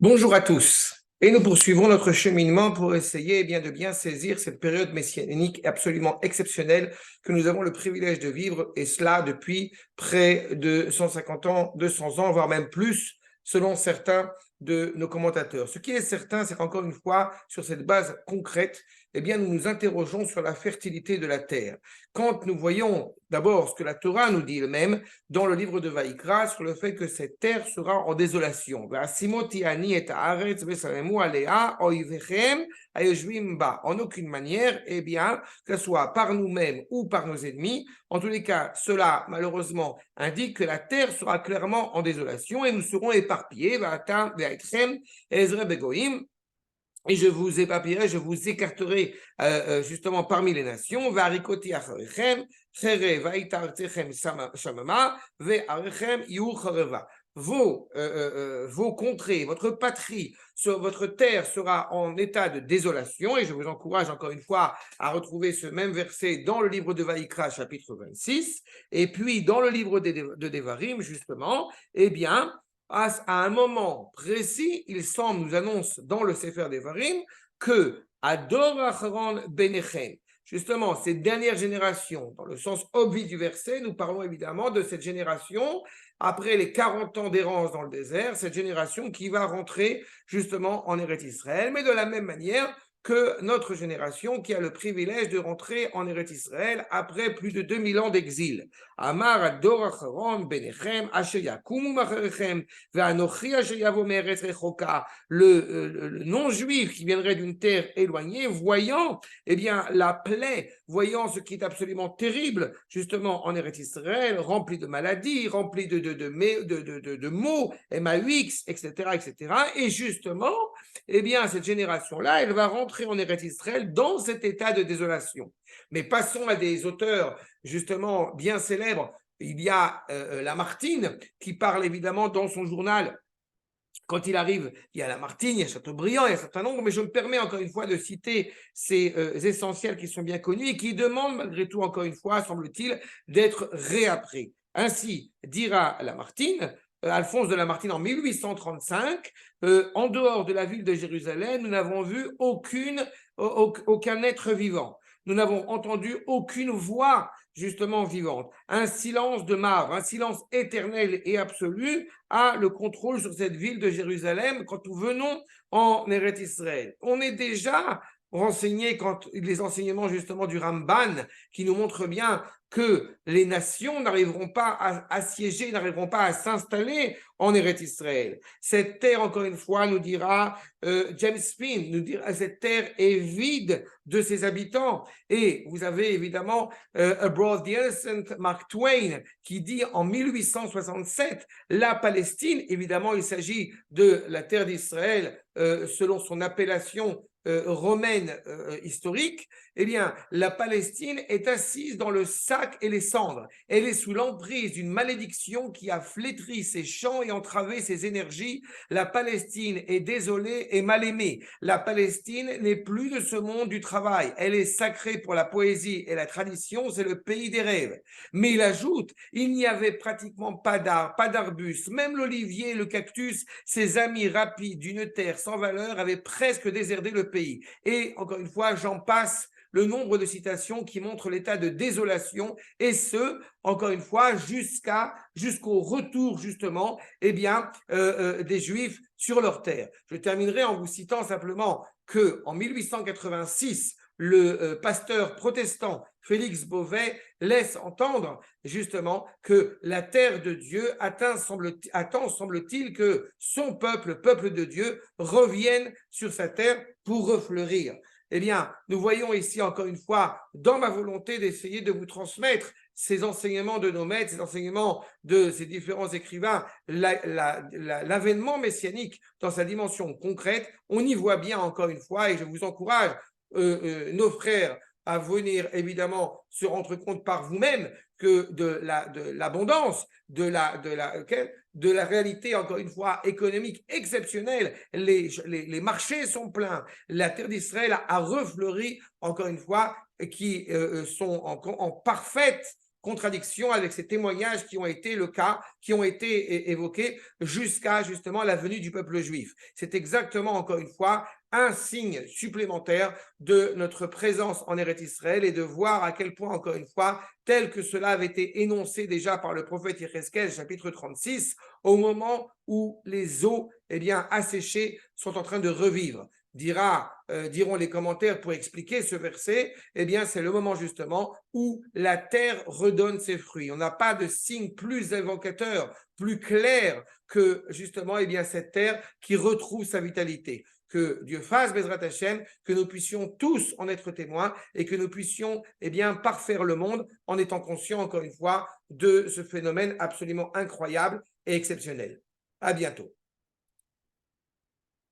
Bonjour à tous. Et nous poursuivons notre cheminement pour essayer de bien saisir cette période messianique absolument exceptionnelle que nous avons le privilège de vivre, et cela depuis près de 150 ans, 200 ans, voire même plus, selon certains de nos commentateurs. Ce qui est certain, c'est qu'encore une fois, sur cette base concrète, nous nous interrogeons sur la fertilité de la terre. Quand nous voyons d'abord ce que la Torah nous dit elle-même dans le livre de Vaïkra sur le fait que cette terre sera en désolation. En aucune manière, que ce soit par nous-mêmes ou par nos ennemis, en tous les cas, cela malheureusement indique que la terre sera clairement en désolation et nous serons éparpillés. Et je vous éparpillerai, je vous écarterai justement parmi les nations. Vos contrées, votre patrie, votre terre sera en état de désolation. Et je vous encourage encore une fois à retrouver ce même verset dans le livre de Vaïkra, chapitre 26. Et puis dans le livre de Devarim, justement, à un moment précis, il semble, nous annonce dans le Sefer Devarim que Ador Acharon Benechem, justement, cette dernière génération, dans le sens obvi du verset, nous parlons évidemment de cette génération, après les 40 ans d'errance dans le désert, cette génération qui va rentrer justement en Eretz Israël, mais de la même manière que notre génération qui a le privilège de rentrer en Eretz Israël après plus de 2000 ans d'exil. Amar Ador Acharon Benechem Asher Yakumu Macharechem Ve'anochi Asher Yavo Me'eretz Rechoka, le non-juif qui viendrait d'une terre éloignée, voyant la plaie, voyant ce qui est absolument terrible, justement en Eretz Israël, rempli de maladies, rempli de maux, MAUX, etc., etc. Et justement, cette génération-là, elle va rentrer en Eretz Israël dans cet état de désolation. Mais passons à des auteurs, justement, bien célèbres. Il y a Lamartine qui parle évidemment dans son journal. Quand il arrive, il y a Lamartine, il y a Chateaubriand, il y a un certain nombre, mais je me permets encore une fois de citer ces essentiels qui sont bien connus et qui demandent malgré tout, encore une fois, semble-t-il, d'être réappris. Ainsi, dira Lamartine, Alphonse de Lamartine en 1835, en dehors de la ville de Jérusalem, nous n'avons vu aucun être vivant. Nous n'avons entendu aucune voix justement vivante. Un silence de marbre, un silence éternel et absolu a le contrôle sur cette ville de Jérusalem quand nous venons en Eretz Israël. On est déjà renseigné quand les enseignements justement du Ramban qui nous montrent bien que les nations n'arriveront pas à assiéger, n'arriveront pas à s'installer en Eretz Israël. Cette terre, encore une fois, nous dira James Spin, nous dira cette terre est vide de ses habitants. Et vous avez évidemment Abroad the Innocent, Mark Twain, qui dit en 1867, la Palestine, évidemment il s'agit de la terre d'Israël selon son appellation romaine historique, la Palestine est assise dans le sac et les cendres. Elle est sous l'emprise d'une malédiction qui a flétri ses champs et entravé ses énergies. La Palestine est désolée et mal aimée. La Palestine n'est plus de ce monde du travail. Elle est sacrée pour la poésie et la tradition. C'est le pays des rêves. Mais il ajoute, il n'y avait pratiquement pas d'arbres, pas d'arbustes. Même l'olivier, le cactus, ses amis rapides d'une terre sans valeur avaient presque déserté le pays. Et encore une fois, j'en passe le nombre de citations qui montrent l'état de désolation, et ce, encore une fois, jusqu'au retour, justement, des Juifs sur leur terre. Je terminerai en vous citant simplement qu'en 1886, le pasteur protestant Félix Beauvais laisse entendre justement que la terre de Dieu attend, semble-t-il, que son peuple, le peuple de Dieu, revienne sur sa terre pour refleurir. Nous voyons ici encore une fois, dans ma volonté d'essayer de vous transmettre ces enseignements de nos maîtres, ces enseignements de ces différents écrivains, l'avènement messianique dans sa dimension concrète, on y voit bien encore une fois, et je vous encourage, nos frères, à venir évidemment se rendre compte par vous-même que de l'abondance, de la réalité, encore une fois, économique exceptionnelle. Les marchés sont pleins. La terre d'Israël a refleuri, encore une fois, qui sont en parfaite contradiction avec ces témoignages qui ont été le cas, qui ont été évoqués jusqu'à justement la venue du peuple juif. C'est exactement, encore une fois, un signe supplémentaire de notre présence en Eretz Israël et de voir à quel point, encore une fois, tel que cela avait été énoncé déjà par le prophète Yecheskel, chapitre 36, au moment où les eaux asséchées sont en train de revivre. Diront les commentaires pour expliquer ce verset, c'est le moment justement où la terre redonne ses fruits. On n'a pas de signe plus évocateur, plus clair que justement cette terre qui retrouve sa vitalité. Que Dieu fasse, Bezrat Hashem, que nous puissions tous en être témoins et que nous puissions parfaire le monde en étant conscients, encore une fois, de ce phénomène absolument incroyable et exceptionnel. À bientôt.